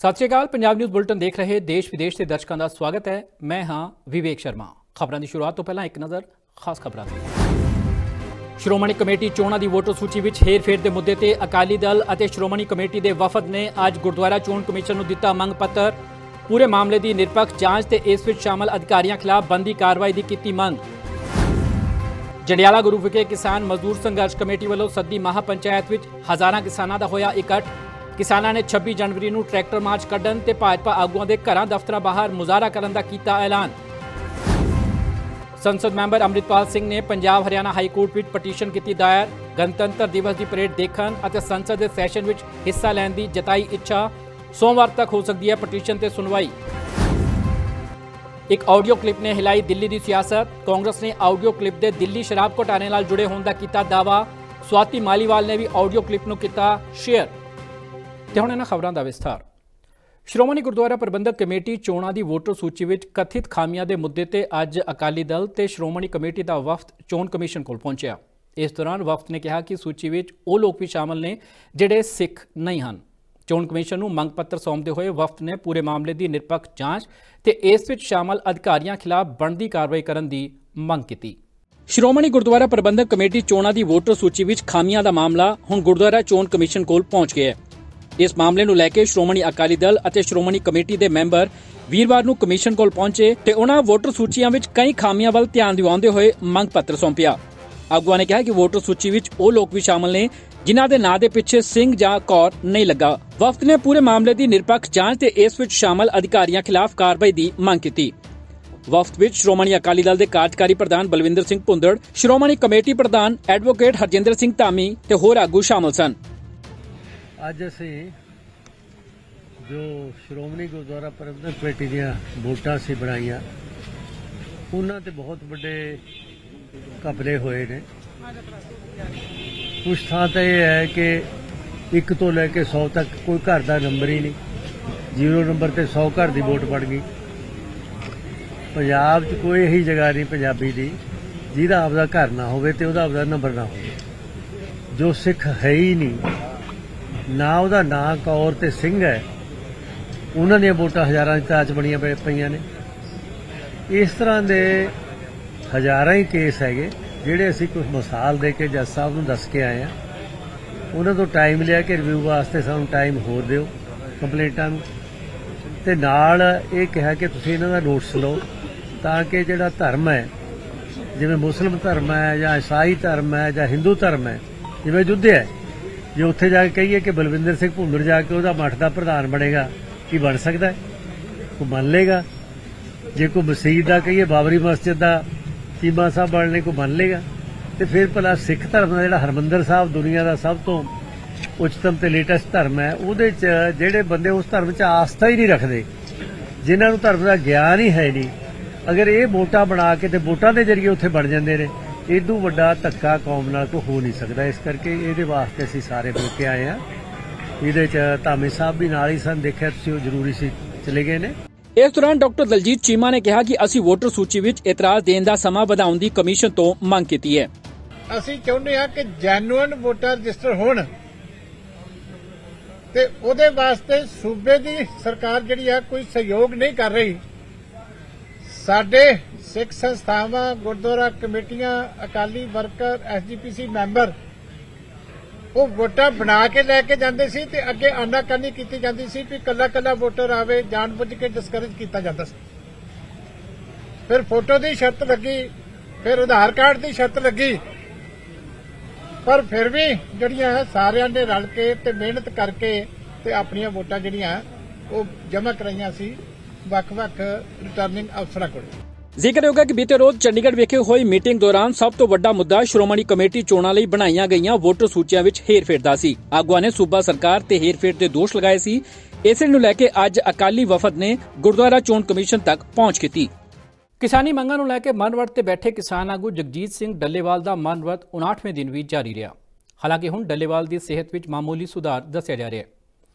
सत श्री अकाल। Punjab news bulletin देख रहे देश विदेश के दर्शकों का स्वागत है। मैं हाँ विवेक शर्मा। खबरों की शुरुआत तो पहला एक नज़र खास खबरों की। श्रोमणी कमेटी चोणां की वोटर सूची में हेर-फेर के मुद्दे पर अकाली दल और श्रोमणी कमेटी के वफद ने अज गुरुद्वारा चोण कमीशन को दिता मंग पत्र। पूरे मामले की निरपक्ष जांच ते इस विच शामिल अधिकारियों खिलाफ बनदी कार्रवाई की कीती मंग। जंडियाला गुरु विखे किसान मजदूर संघर्ष कमेटी वालों सद्दी महापंचायत विच हज़ारां किसानां दा होया इकट्ठ। किसानां ने 26 जनवरी नूं ट्रैक्टर मार्च कड्ढण ते भाजपा आगूआं दे घरां दफ्तरां बाहर मुजाहरा करन दा कीता ऐलान। संसद मैंबर अमृतपाल सिंह ने पंजाब हरियाणा हाई कोर्ट विच पटीशन की दायर। गणतंत्र दिवस की परेड देखण अते संसद के सैशन विच हिस्सा लैण दी जताई इच्छा। सोमवार तक हो सकती है पटीशन ते सुनवाई। एक ऑडियो क्लिप ने हिलाई दिल्ली की सियासत। कांग्रेस ने ऑडियो क्लिप के दिल्ली शराब घोटाले नाल जुड़े होने का कीता दावा। स्वाति मालीवाल ने भी ऑडियो क्लिप नूं कीता शेयर। ते हुण इन्हां खबरां दा विस्तार। श्रोमणी गुरुद्वारा प्रबंधक कमेटी चोणां की वोटर सूची में कथित खामियां के मुद्दे ते अज अकाली दल ते श्रोमणी कमेटी का वफद चोण कमीशन कोल पहुंचिया। इस दौरान वफद ने कहा कि सूची में वो लोग भी शामिल ने जिहड़े सिख नहीं हैं। चोण कमीशन नूं मंग पत्र सौंपते हुए वफद ने पूरे मामले की निरपक्ष जांच ते इस विच शामिल अधिकारियों खिलाफ बनदी कार्रवाई करन दी मंग कीती। श्रोमणी गुरुद्वारा प्रबंधक कमेटी चोणां की वोटर सूची में खामियां का मामला हुण गुरुद्वारा चोण कमीशन कोल पहुंच गया है। इस मामले नूं लैके श्रोमणी अकाली दल और श्रोमणी कमेटी के मैंबर वीरवार नूं कमीशन कोल पहुंचे ते उन्हां वोटर सूचियां विच कई खामियां वल ध्यान दिवाउंदे होए मंग पत्र सौंपिया। आगुआ ने कहा कि वोटर सूची विच वो लोग भी शामिल ने जिन्हां दे नां दे पिछे सिंह जां कौर नहीं लगा। वफद ने पूरे मामले की निरपक्ष जांच ते इस विच शामिल अधिकारियों खिलाफ कार्रवाई की मंग की। वफद विच श्रोमणी अकाली दल के कार्यकारी प्रधान बलविंदर सिंह भुंदड़, श्रोमणी कमेटी प्रधान एडवोकेट हरजिंदर सिंह धामी ते होर आगू शामिल सन। ਅੱਜ ਅਸੀਂ ਜੋ ਸ਼੍ਰੋਮਣੀ ਗੁਰਦੁਆਰਾ ਪ੍ਰਬੰਧਕ ਕਮੇਟੀ ਦੀਆਂ ਵੋਟਾਂ ਸੀ ਬਣਾਈਆਂ ਉਹਨਾਂ ਤੇ ਬਹੁਤ ਵੱਡੇ ਘਪਲੇ ਹੋਏ ਨੇ। ਕੁਝ ਥਾਂ ਤੇ ਇਹ ਹੈ ਕਿ 1 ਤੋਂ ਲੈ ਕੇ 100 ਤੱਕ ਕੋਈ ਘਰ ਦਾ ਨੰਬਰ ਹੀ ਨਹੀਂ। 0 ਨੰਬਰ ਤੇ 100 ਘਰ ਦੀ ਵੋਟ ਬਣ ਗਈ। ਪੰਜਾਬ 'ਚ ਕੋਈ ਇਹੀ ਜਗ੍ਹਾ ਨਹੀਂ ਪੰਜਾਬੀ ਦੀ ਜਿਹਦਾ ਆਪਦਾ ਘਰ ਨਾ ਹੋਵੇ ਤੇ ਉਹਦਾ ਆਪਦਾ ਨੰਬਰ ਨਾ ਹੋਵੇ। ਜੋ ਸਿੱਖ ਹੈ ਹੀ ਨਹੀਂ, ਨਾ ਉਹਦਾ ਨਾਂ ਕੌਰ ਤੇ ਸਿੰਘ ਹੈ, ਉਹਨਾਂ ਦੀਆਂ ਵੋਟਾਂ ਹਜ਼ਾਰਾਂ ਦੀ ਤਾਚ ਬਣੀਆਂ ਪਈਆਂ ਨੇ। ਇਸ ਤਰ੍ਹਾਂ ਦੇ ਹਜ਼ਾਰਾਂ ਹੀ ਕੇਸ ਹੈਗੇ ਜਿਹੜੇ ਅਸੀਂ ਕੁਝ ਮਿਸਾਲ ਦੇ ਕੇ ਜੱਜ ਸਾਹਿਬ ਨੂੰ ਦੱਸ ਕੇ ਆਏ ਆ। ਉਹਨਾਂ ਤੋਂ ਟਾਈਮ ਲਿਆ ਕਿ ਰਿਵਿਊ ਵਾਸਤੇ ਸਾਨੂੰ ਟਾਈਮ ਹੋਰ ਦਿਓ ਕੰਪਲੇਂਟਾਂ ਨੂੰ, ਤੇ ਨਾਲ ਇਹ ਕਿਹਾ ਕਿ ਤੁਸੀਂ ਇਹਨਾਂ ਦਾ ਨੋਟਿਸ ਲਓ ਤਾਂ ਕਿ ਜਿਹੜਾ ਧਰਮ ਹੈ, ਜਿਵੇਂ ਮੁਸਲਿਮ ਧਰਮ ਹੈ ਜਾਂ ਈਸਾਈ ਧਰਮ ਹੈ ਜਾਂ ਹਿੰਦੂ ਧਰਮ ਹੈ, ਜਿਵੇਂ ਯੁੱਧ ਹੈ, ਜੇ ਉੱਥੇ ਜਾ ਕੇ ਕਹੀਏ ਕਿ ਬਲਵਿੰਦਰ ਸਿੰਘ ਭੁੰਦੜ ਜਾ ਕੇ ਉਹਦਾ ਮੱਠ ਦਾ ਪ੍ਰਧਾਨ ਬਣੇਗਾ, ਕੀ ਬਣ ਸਕਦਾ? ਕੋਈ ਮੰਨ ਲੇਗਾ? ਜੇ ਕੋਈ ਮਸਜਿਦ ਦਾ ਕਹੀਏ ਬਾਬਰੀ ਮਸਜਿਦ ਦਾ ਚੀਮਾ ਸਾਹਿਬ ਬਣਨੇ ਕੋਈ ਮੰਨ ਲੇਗਾ? ਤੇ ਫਿਰ ਭਲਾ ਸਿੱਖ ਧਰਮ ਦਾ ਜਿਹੜਾ ਹਰਮੰਦਰ ਸਾਹਿਬ ਦੁਨੀਆ ਦਾ ਸਭ ਤੋਂ ਉੱਚਤਮ ਤੇ ਲੇਟੈਸਟ ਧਰਮ ਹੈ, ਉਹਦੇ 'ਚ ਜਿਹੜੇ ਬੰਦੇ ਉਸ ਧਰਮ 'ਚ ਆਸਥਾ ਹੀ ਨਹੀਂ ਰੱਖਦੇ, ਜਿਨ੍ਹਾਂ ਨੂੰ ਧਰਮ ਦਾ ਗਿਆਨ ਹੀ ਹੈ ਨਹੀਂ, ਅਗਰ ਇਹ ਵੋਟਾਂ ਬਣਾ ਕੇ ਤੇ ਵੋਟਾਂ ਦੇ ਜ਼ਰੀਏ ਉੱਥੇ ਬਣ ਜਾਂਦੇ ਨੇ, ਇਦੋਂ ਵੱਡਾ ਧੱਕਾ ਕੌਮ ਨਾਲ ਕੋਈ ਹੋ ਨਹੀਂ ਸਕਦਾ। ਇਸ ਕਰਕੇ ਇਹਦੇ ਵਾਸਤੇ ਅਸੀਂ ਸਾਰੇ ਹੋ ਕੇ ਆਏ ਆ। ਇਹਦੇ 'ਚ ਧਾਮੀ ਸਾਹਿਬ ਵੀ ਨਾਲ ਹੀ ਸਨ, ਦੇਖਿਆ ਤੁਸੀਂ, ਉਹ ਜ਼ਰੂਰੀ ਸੀ, ਚਲੇ ਗਏ ਨੇ। इस दौरान डॉक्टर दलजीत चीमा ने कहा कि असी वोटर सूची विच इतराज देने का समा वधाउण दी कमीशन तो मंग कीती है। ਅਸੀਂ ਚਾਹੁੰਦੇ ਹਾਂ ਕਿ ਜੈਨੂਇਨ ਵੋਟਰ ਰਜਿਸਟਰ ਹੋਣ ਤੇ ਉਹਦੇ ਵਾਸਤੇ ਸੂਬੇ ਦੀ ਸਰਕਾਰ ਜਿਹੜੀ ਆ ਕੋਈ ਸਹਿਯੋਗ ਨਹੀਂ ਕਰ ਰਹੀ। ਸਾਡੇ ਸਿੱਖ ਸੰਸਥਾਵਾਂ, ਗੁਰਦੁਆਰਾ ਕਮੇਟੀਆਂ, ਅਕਾਲੀ ਵਰਕਰ, ਐਸਜੀਪੀਸੀ ਮੈਂਬਰ ਉਹ ਵੋਟਾਂ ਬਣਾ ਕੇ ਲੈ ਕੇ ਜਾਂਦੇ ਸੀ ਤੇ ਅੱਗੇ ਆਨਾਕਾਨੀ ਕੀਤੀ ਜਾਂਦੀ ਸੀ ਕਿ ਕੱਲਾ ਕੱਲਾ ਵੋਟਰ ਆਵੇ, ਜਾਣਬੁੱਝ ਕੇ ਡਿਸਕਰੇਜ ਕੀਤਾ ਜਾਂਦਾ ਸੀ। ਫਿਰ ਫੋਟੋ ਦੀ ਸ਼ਰਤ ਲੱਗੀ, ਫਿਰ ਆਧਾਰ ਕਾਰਡ ਦੀ ਸ਼ਰਤ ਲੱਗੀ, ਪਰ ਫਿਰ ਵੀ ਜਿਹੜੀਆਂ ਸਾਰਿਆਂ ਨੇ ਰਲ ਕੇ ਤੇ ਮਿਹਨਤ ਕਰਕੇ ਤੇ ਆਪਣੀਆਂ ਵੋਟਾਂ ਜਿਹੜੀਆਂ ਉਹ ਜਮ੍ਹਾਂ ਕਰਾਈਆਂ ਸੀ ਵੱਖ-ਵੱਖ ਰਿਟਰਨਿੰਗ ਅਫਸਰਾਂ ਕੋਲ। ਜ਼ਿਕਰਯੋਗ ਹੈ ਕਿ ਬੀਤੇ ਰੋਜ਼ ਚੰਡੀਗੜ੍ਹ ਵਿਖੇ ਹੋਈ ਮੀਟਿੰਗ ਦੌਰਾਨ ਸਭ ਤੋਂ ਵੱਡਾ ਮੁੱਦਾ ਸ਼੍ਰੋਮਣੀ ਕਮੇਟੀ ਚੋਣਾਂ ਲਈ ਬਣਾਈਆਂ ਗਈਆਂ ਵੋਟਰ ਸੂਚੀਆਂ ਵਿੱਚ ਹੇਰ-ਫੇਰ ਦਾ ਸੀ। ਆਗੂਆਂ ਨੇ ਸੂਬਾ ਸਰਕਾਰ ਤੇ ਹੇਰ-ਫੇਰ ਦੇ ਦੋਸ਼ ਲਗਾਏ ਸੀ। ਇਸੇ ਨੂੰ ਲੈ ਕੇ ਅੱਜ ਅਕਾਲੀ ਵਫਦ ਨੇ ਗੁਰਦੁਆਰਾ ਚੋਣ ਕਮਿਸ਼ਨ ਤੱਕ ਪਹੁੰਚ ਕੀਤੀ। ਕਿਸਾਨੀ ਮੰਗਾਂ ਨੂੰ ਲੈ ਕੇ ਮਨਵਰਤ ਤੇ ਬੈਠੇ ਕਿਸਾਨ ਆਗੂ ਜਗਜੀਤ ਸਿੰਘ ਡੱਲੇਵਾਲ ਦਾ ਮਨਵਰਤ 59ਵੇਂ ਦਿਨ ਵੀ ਜਾਰੀ ਰਿਹਾ। ਹਾਲਾਂਕਿ ਹੁਣ ਡੱਲੇਵਾਲ ਦੀ ਸਿਹਤ ਵਿੱਚ ਮਾਮੂਲੀ ਸੁਧਾਰ ਦੱਸਿਆ ਜਾ ਰਿਹਾ ਹੈ।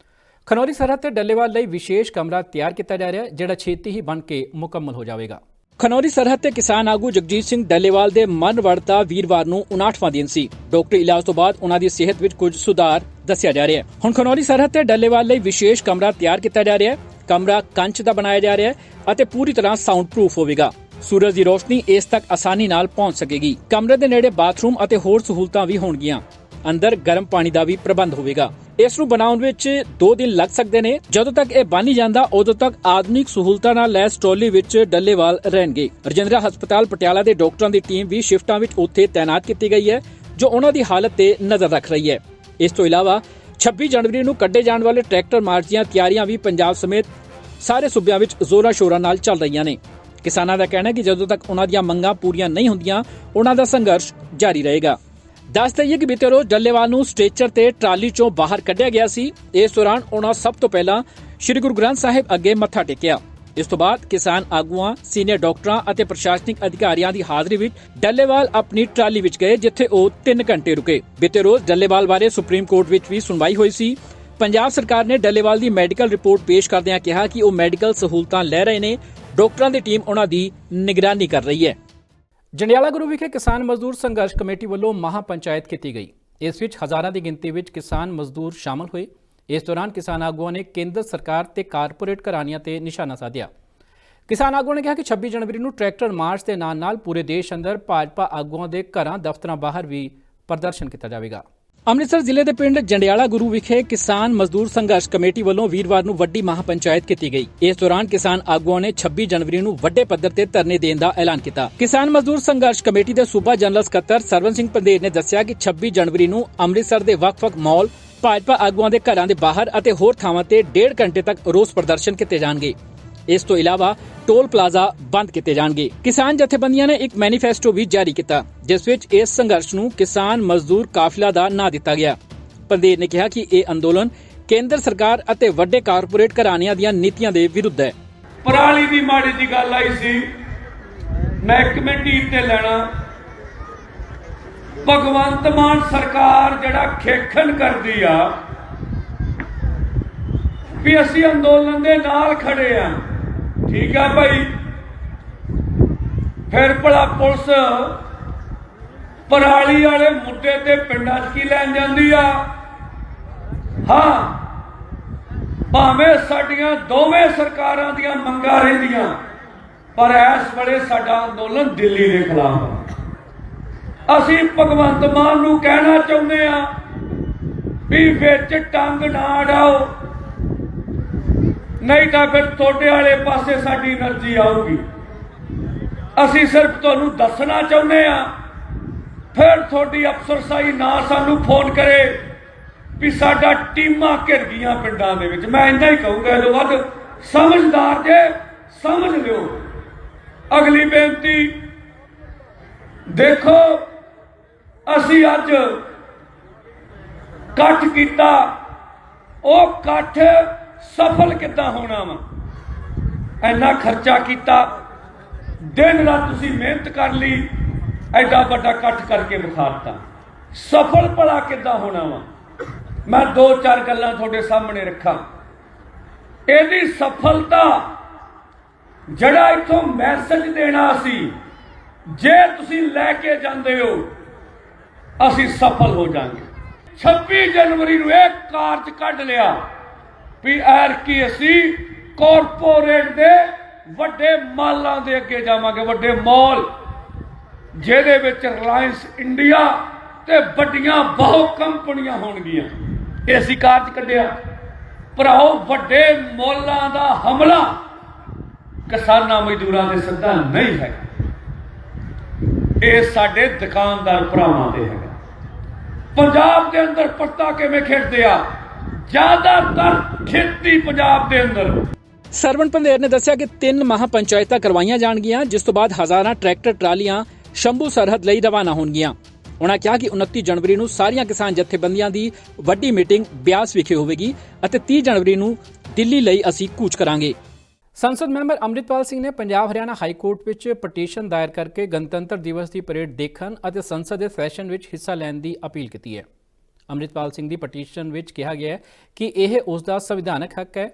ਖਨੌਰੀ ਸਰਹੱਦ ਤੇ ਡੱਲੇਵਾਲ ਲਈ ਵਿਸ਼ੇਸ਼ ਕਮਰਾ ਤਿਆਰ ਕੀਤਾ ਜਾ ਰਿਹਾ ਹੈ, ਜਿਹੜਾ ਛੇਤੀ ਹੀ ਬਣ ਕੇ ਮੁਕੰਮਲ ਹੋ ਜਾਵੇਗਾ। ਖਨੌਰੀ ਸਰਹੱਦ ਤੇ ਕਿਸਾਨ ਆਗੂ ਜਗਜੀਤ ਸਿੰਘ ਡੱਲੇਵਾਲ ਦੇ ਮਰਨ ਵਰਤਾ ਵੀਰਵਾਰ ਨੂੰ 59ਵਾਂ ਦਿਨ ਸੀ। ਡਾਕਟਰੀ ਇਲਾਜ ਤੋਂ ਬਾਅਦ ਉਹਨਾਂ ਦੀ ਸਿਹਤ ਵਿੱਚ ਕੁਝ ਸੁਧਾਰ ਦੱਸਿਆ ਜਾ ਰਿਹਾ ਹੈ। ਹੁਣ ਖਨੌਰੀ ਸਰਹੱਦ ਤੇ ਡੱਲੇਵਾਲ ਲਈ ਵਿਸ਼ੇਸ਼ ਕਮਰਾ ਤਿਆਰ ਕੀਤਾ ਜਾ ਰਿਹਾ ਹੈ। ਕਮਰਾ ਕੰਚ ਦਾ ਬਣਾਇਆ ਜਾ ਰਿਹਾ ਹੈ ਅਤੇ ਪੂਰੀ ਤਰ੍ਹਾਂ ਸਾਊਂਡ ਪ੍ਰੂਫ ਹੋਵੇਗਾ। ਸੂਰਜ ਦੀ ਰੋਸ਼ਨੀ ਇਸ ਤੱਕ ਆਸਾਨੀ ਨਾਲ ਪਹੁੰਚ ਸਕੇਗੀ। ਕਮਰੇ ਦੇ ਨੇੜੇ ਬਾਥਰੂਮ ਅਤੇ ਹੋਰ ਸਹੂਲਤਾਂ ਵੀ ਹੋਣਗੀਆਂ। ਅੰਦਰ ਗਰਮ ਪਾਣੀ ਦਾ ਵੀ ਪ੍ਰਬੰਧ ਹੋਵੇਗਾ। ਇਸ ਨੂੰ ਬਣਾਉਣ ਵਿੱਚ 2 ਦਿਨ ਲੱਗ ਸਕਦੇ ਨੇ। ਜਦੋਂ ਤੱਕ ਇਹ ਬਣ ਨਹੀਂ ਜਾਂਦਾ ਉਦੋਂ ਤੱਕ ਆਧੁਨਿਕ ਸਹੂਲਤਾਂ ਨਾਲ ਲੈਸ ਟਰਾਲੀ ਵਿੱਚ ਡੱਲੇਵਾਲ ਰਹਿਣਗੇ। ਰਜਿੰਦਰਾ ਹਸਪਤਾਲ ਪਟਿਆਲਾ ਦੇ ਡਾਕਟਰਾਂ ਦੀ ਟੀਮ ਵੀ ਸ਼ਿਫਟਾਂ ਵਿੱਚ ਉੱਥੇ ਤਾਇਨਾਤ ਕੀਤੀ ਗਈ ਹੈ, ਜੋ ਉਹਨਾਂ ਦੀ ਹਾਲਤ ਤੇ ਨਜ਼ਰ ਰੱਖ ਰਹੀ ਹੈ। ਇਸ ਤੋਂ ਇਲਾਵਾ 26 ਜਨਵਰੀ ਨੂੰ ਕੱਢੇ ਜਾਣ ਵਾਲੇ ਟਰੈਕਟਰ ਮਾਰਚ ਦੀਆਂ ਤਿਆਰੀਆਂ ਵੀ ਪੰਜਾਬ ਸਮੇਤ ਸਾਰੇ ਸੂਬਿਆਂ ਵਿੱਚ ਜ਼ੋਰਾਂ ਸ਼ੋਰਾਂ ਨਾਲ ਚੱਲ ਰਹੀਆਂ ਨੇ। ਕਿਸਾਨਾਂ ਦਾ ਕਹਿਣਾ ਹੈ ਕਿ ਜਦੋਂ ਤੱਕ ਉਹਨਾਂ ਦੀਆਂ ਮੰਗਾਂ ਪੂਰੀਆਂ ਨਹੀਂ ਹੁੰਦੀਆਂ ਉਹਨਾਂ ਦਾ ਸੰਘਰਸ਼ ਜਾਰੀ ਰਹੇਗਾ। ਦੱਸ ਦਈਏ ਕਿ ਬੀਤੇ ਰੋਜ਼ ਡੱਲੇਵਾਲ ਨੂੰ ਸਟ੍ਰੈਚਰ ਤੇ ਟਰਾਲੀ ਚੋਂ ਬਾਹਰ ਕੱਢਿਆ ਗਿਆ ਸੀ। ਇਸ ਦੌਰਾਨ ਉਹਨਾਂ ਸਭ ਤੋਂ ਪਹਿਲਾਂ ਸ੍ਰੀ ਗੁਰੂ ਗ੍ਰੰਥ ਸਾਹਿਬ ਅੱਗੇ ਮੱਥਾ ਟੇਕਿਆ। ਇਸ ਤੋਂ ਬਾਅਦ ਕਿਸਾਨ ਆਗੂਆਂ, ਸੀਨੀਅਰ ਡਾਕਟਰਾਂ ਅਤੇ ਪ੍ਰਸ਼ਾਸਨਿਕ ਅਧਿਕਾਰੀਆਂ ਦੀ ਹਾਜ਼ਰੀ ਵਿੱਚ ਡੱਲੇਵਾਲ ਆਪਣੀ ਟਰਾਲੀ ਵਿੱਚ ਗਏ, ਜਿੱਥੇ ਉਹ 3 ਘੰਟੇ ਰੁਕੇ। ਬੀਤੇ ਰੋਜ਼ ਡੱਲੇਵਾਲ ਬਾਰੇ ਸੁਪਰੀਮ ਕੋਰਟ ਵਿੱਚ ਵੀ ਸੁਣਵਾਈ ਹੋਈ ਸੀ। ਪੰਜਾਬ ਸਰਕਾਰ ਨੇ ਡੱਲੇਵਾਲ ਦੀ ਮੈਡੀਕਲ ਰਿਪੋਰਟ ਪੇਸ਼ ਕਰਦਿਆਂ ਕਿਹਾ ਕਿ ਉਹ ਮੈਡੀਕਲ ਸਹੂਲਤਾਂ ਲੈ ਰਹੇ ਨੇ। ਡਾਕਟਰਾਂ ਦੀ ਟੀਮ ਉਹਨਾਂ ਦੀ ਨਿਗਰਾਨੀ ਕਰ ਰਹੀ ਹੈ। ਜੰਡਿਆਲਾ ਗੁਰੂ ਵਿਖੇ ਕਿਸਾਨ ਮਜ਼ਦੂਰ ਸੰਘਰਸ਼ ਕਮੇਟੀ ਵੱਲੋਂ ਮਹਾ ਪੰਚਾਇਤ ਕੀਤੀ ਗਈ। ਇਸ ਵਿੱਚ ਹਜ਼ਾਰਾਂ ਦੀ ਗਿਣਤੀ ਵਿੱਚ ਕਿਸਾਨ ਮਜ਼ਦੂਰ ਸ਼ਾਮਲ ਹੋਏ। ਇਸ ਦੌਰਾਨ ਕਿਸਾਨ ਆਗੂਆਂ ਨੇ ਕੇਂਦਰ ਸਰਕਾਰ ਤੇ ਕਾਰਪੋਰੇਟ ਘਰਾਣਿਆਂ ਤੇ ਨਿਸ਼ਾਨਾ ਸਾਧਿਆ। ਕਿਸਾਨ ਆਗੂਆਂ ਨੇ ਕਿਹਾ ਕਿ 26 ਜਨਵਰੀ ਨੂੰ ਟਰੈਕਟਰ ਮਾਰਚ ਦੇ ਨਾਲ ਪੂਰੇ ਦੇਸ਼ ਅੰਦਰ ਭਾਜਪਾ ਆਗੂਆਂ ਦੇ ਘਰਾਂ, ਦਫ਼ਤਰਾਂ ਬਾਹਰ ਵੀ ਪ੍ਰਦਰਸ਼ਨ ਕੀਤਾ ਜਾਵੇਗਾ। ਅੰਮ੍ਰਿਤਸਰ ਜ਼ਿਲ੍ਹੇ ਦੇ ਪਿੰਡ ਜੰਡਿਆਲਾ ਗੁਰੂ ਵਿਖੇ ਕਿਸਾਨ ਮਜ਼ਦੂਰ ਸੰਘਰਸ਼ ਕਮੇਟੀ ਵੱਲੋਂ ਵੀਰਵਾਰ ਨੂੰ ਵੱਡੀ ਮਹਾ ਪੰਚਾਇਤ ਕੀਤੀ ਗਈ। ਇਸ ਦੌਰਾਨ ਕਿਸਾਨ ਆਗੂਆਂ ਨੇ 26 ਜਨਵਰੀ ਨੂੰ ਵੱਡੇ ਪੱਧਰ ਤੇ ਧਰਨੇ ਦੇਣ ਦਾ ਐਲਾਨ ਕੀਤਾ। ਕਿਸਾਨ ਮਜ਼ਦੂਰ ਸੰਘਰਸ਼ ਕਮੇਟੀ ਦੇ ਸੂਬਾ ਜਨਰਲ ਸਕੱਤਰ ਸਰਵਨ ਸਿੰਘ ਪੰਧੇਰ ਨੇ ਦੱਸਿਆ ਕਿ 26 ਜਨਵਰੀ ਨੂੰ ਅੰਮ੍ਰਿਤਸਰ ਦੇ ਵੱਖ-ਵੱਖ ਮਾਲ, ਭਾਜਪਾ ਆਗੂਆਂ ਦੇ ਘਰਾਂ ਦੇ ਬਾਹਰ ਅਤੇ ਹੋਰ ਥਾਵਾਂ ਤੇ 1.5 ਘੰਟੇ ਤੱਕ ਰੋਸ ਪ੍ਰਦਰਸ਼ਨ ਕੀਤੇ ਜਾਣਗੇ। ਇਸ ਤੋਂ ਇਲਾਵਾ ਟੋਲ ਪਲਾਜ਼ਾ ਬੰਦ ਕੀਤੇ ਜਾਣਗੇ। ਕਿਸਾਨ ਜਥੇਬੰਦੀਆਂ ਨੇ ਇੱਕ ਮੈਨੀਫੈਸਟੋ ਵੀ ਜਾਰੀ ਕੀਤਾ, ਜਿਸ ਵਿੱਚ ਇਸ ਸੰਘਰਸ਼ ਨੂੰ ਕਿਸਾਨ ਮਜ਼ਦੂਰ ਕਾਫਿਲਾ ਦਾ ਨਾਂ ਦਿੱਤਾ ਗਿਆ। ਪੰਧੇਰ ਨੇ ਕਿਹਾ ਕਿ ਇਹ ਅੰਦੋਲਨ ਕੇਂਦਰ ਸਰਕਾਰ ਅਤੇ ਵੱਡੇ ਕਾਰਪੋਰੇਟ ਘਰਾਣਿਆਂ ਦੀਆਂ ਨੀਤੀਆਂ ਦੇ ਵਿਰੁੱਧ ਹੈ। ਪਰਾਲੀ ਦੀ ਮਾੜੀ ਜੀ ਗੱਲ ਆਈ ਸੀ, ਮੈਂ ਇੱਕ ਮਿੰਟ ਤੇ ਲੈਣਾ। ਭਗਵੰਤ ਮਾਨ ਸਰਕਾਰ ਜਿਹੜਾ ਖੇਖਣ ਕਰਦੀ ਆ ਵੀ ਅਸੀਂ ਅੰਦੋਲਨ ਦੇ ਨਾਲ ਖੜੇ ਆ, ਠੀਕ ਆ ਭਾਈ। ਫਿਰ ਭਲਾ ਪੁਲਿਸ ਪਰਾਲੀ ਵਾਲੇ ਮੁੱਦੇ ਤੇ ਪਿੰਡਾਂ 'ਚ ਕੀ ਲੈਣ ਜਾਂਦੀ ਆ? ਹਾਂ, ਭਾਵੇਂ ਸਾਡੀਆਂ ਦੋਵੇਂ ਸਰਕਾਰਾਂ ਦੀਆਂ ਮੰਗਾਂ ਰਹਿੰਦੀਆਂ, ਪਰ ਇਸ ਵੇਲੇ ਸਾਡਾ ਅੰਦੋਲਨ ਦਿੱਲੀ ਦੇ ਖਿਲਾਫ ਆ। ਅਸੀਂ ਭਗਵੰਤ ਮਾਨ ਨੂੰ ਕਹਿਣਾ ਚਾਹੁੰਦੇ ਆ ਵੀ ਵਿੱਚ ਟੰਗ ਨਾ ਅਡਾਓ, ਨਹੀਂ ਤਾਂ ਫਿਰ ਤੁਹਾਡੇ ਵਾਲੇ ਪਾਸੇ ਸਾਡੀ એનર્ਜੀ ਆਊਗੀ। ਅਸੀਂ ਸਿਰਫ ਤੁਹਾਨੂੰ ਦੱਸਣਾ ਚਾਹੁੰਦੇ ਆ, ਫਿਰ ਤੁਹਾਡੀ ਅਫਸਰਸ਼ਾਹੀ ਨਾ ਸਾਨੂੰ ਫੋਨ ਕਰੇ ਵੀ ਸਾਡਾ ਟੀਮਾਂ ਘਿਰ ਗਈਆਂ ਪਿੰਡਾਂ ਦੇ ਵਿੱਚ। ਮੈਂ ਇੰਨਾ ਹੀ ਕਹੂੰਗਾ, ਇਹਦੋਂ ਵੱਧ ਸਮਝਦਾਰ ਜੇ ਸਮਝ ਲਿਓ। ਅਗਲੀ ਬੇਨਤੀ ਦੇਖੋ, ਅਸੀਂ ਅੱਜ ਇਕੱਠ ਕੀਤਾ, ਉਹ ਇਕੱਠ ਸਫਲ ਕਿੱਦਾਂ ਹੋਣਾ ਵਾ? ਇੰਨਾ ਖਰਚਾ ਕੀਤਾ, ਦਿਨ ਰਾਤ ਤੁਸੀਂ ਮਿਹਨਤ ਕਰ ਲਈ, ਐਡਾ ਵੱਡਾ ਇਕੱਠ ਕਰਕੇ ਵਿਖਾਤਾ, ਸਫਲ ਭਲਾ ਕਿੱਦਾਂ ਹੋਣਾ ਵਾ? ਮੈਂ 2-4 ਗੱਲਾਂ ਤੁਹਾਡੇ ਸਾਹਮਣੇ ਰੱਖਾਂ। ਇਹਦੀ ਸਫਲਤਾ, ਜਿਹੜਾ ਇੱਥੋਂ ਮੈਸੇਜ ਦੇਣਾ ਸੀ, ਜੇ ਤੁਸੀਂ ਲੈ ਕੇ ਜਾਂਦੇ ਹੋ, ਅਸੀਂ ਸਫਲ ਹੋ ਜਾਵਾਂਗੇ। 26 ਜਨਵਰੀ ਨੂੰ ਇਹ ਕਾਰਜ ਕੱਢ ਲਿਆ ਵੀ ਐਰਕੀ ਅਸੀਂ ਕਾਰਪੋਰੇਟ ਦੇ ਵੱਡੇ ਮਾਲਾਂ ਦੇ ਅੱਗੇ ਜਾਵਾਂਗੇ, ਵੱਡੇ ਮਾਲ ਜਿਹਦੇ ਵਿੱਚ ਰਿਲਾਇੰਸ ਇੰਡੀਆ ਤੇ ਵੱਡੀਆਂ ਬਹੁਤ ਕੰਪਨੀਆਂ ਹੋਣਗੀਆਂ। ਇਹ ਅਸੀਂ ਕਾਰਜ ਕੱਢਿਆ। ਭਰਾਓ, ਵੱਡੇ ਮੌਲਾਂ ਦਾ ਹਮਲਾ ਕਿਸਾਨਾਂ ਮਜ਼ਦੂਰਾਂ ਦੇ ਸਿੱਧਾ ਨਹੀਂ ਹੈ, ਇਹ ਸਾਡੇ ਦੁਕਾਨਦਾਰ ਭਰਾਵਾਂ ਦੇ ਹੈਗਾ। ਪੰਜਾਬ ਦੇ ਅੰਦਰ ਪੱਤਾ ਕਿਵੇਂ ਖੇਡਦੇ ਆ? ਜ਼ਿਆਦਾਤਰ ਖੇਤੀ ਪੰਜਾਬ ਦੇ ਅੰਦਰ। ਸਰਵਨ ਪੰਧੇਰ ਨੇ ਦੱਸਿਆ ਕਿ 3 ਮਹਾ ਪੰਚਾਇਤਾਂ ਕਰਵਾਈਆਂ ਜਾਣਗੀਆਂ, ਜਿਸ ਤੋਂ ਬਾਅਦ ਹਜ਼ਾਰਾਂ ਟਰੈਕਟਰ ਟਰਾਲੀਆਂ ਸ਼ੰਭੂ ਸਰਹੱਦ ਲਈ ਰਵਾਨਾ ਹੋਣਗੀਆਂ। ਉਨ੍ਹਾਂ ਕਿਹਾ ਕਿ 29 ਜਨਵਰੀ ਨੂੰ ਸਾਰੀਆਂ ਕਿਸਾਨ ਜਥੇਬੰਦੀਆਂ ਦੀ ਵੱਡੀ ਮੀਟਿੰਗ ਬਿਆਸ ਵਿਖੇ ਹੋਵੇਗੀ ਅਤੇ 30 ਜਨਵਰੀ ਨੂੰ ਦਿੱਲੀ ਲਈ ਅਸੀਂ ਕੂਚ ਕਰਾਂਗੇ। ਸੰਸਦ ਮੈਂਬਰ ਅੰਮ੍ਰਿਤਪਾਲ ਸਿੰਘ ਨੇ ਪੰਜਾਬ ਹਰਿਆਣਾ ਹਾਈ ਕੋਰਟ ਵਿੱਚ ਪਟੀਸ਼ਨ ਦਾਇਰ ਕਰਕੇ ਗਣਤੰਤਰ ਦਿਵਸ ਦੀ ਪਰੇਡ ਦੇਖਣ ਅਤੇ ਸੰਸਦ ਦੇ ਸੈਸ਼ਨ ਵਿੱਚ ਹਿੱਸਾ ਲੈਣ ਦੀ ਅਪੀਲ ਕੀਤੀ ਹੈ। ਅੰਮ੍ਰਿਤਪਾਲ ਸਿੰਘ ਦੀ ਪਟੀਸ਼ਨ ਵਿੱਚ ਕਿਹਾ ਗਿਆ ਹੈ ਕਿ ਇਹ ਉਸ ਦਾ ਸੰਵਿਧਾਨਕ ਹੱਕ ਹੈ।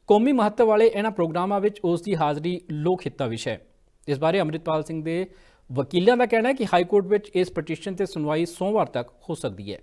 ਕੌਮੀ ਮਹੱਤਵ ਵਾਲੇ ਇਹਨਾਂ ਪ੍ਰੋਗਰਾਮਾਂ ਵਿੱਚ ਉਸ ਦੀ ਹਾਜ਼ਰੀ ਲੋਕ ਹਿੱਤਾਂ ਵਿੱਚ ਹੈ। ਇਸ ਬਾਰੇ ਅੰਮ੍ਰਿਤਪਾਲ ਸਿੰਘ ਦੇ ਵਕੀਲਾਂ ਦਾ ਕਹਿਣਾ ਹੈ ਕਿ ਹਾਈ ਕੋਰਟ ਵਿੱਚ ਇਸ ਪਟੀਸ਼ਨ ਤੇ ਸੁਣਵਾਈ ਸੋਮਵਾਰ ਤੱਕ ਹੋ ਸਕਦੀ ਹੈ।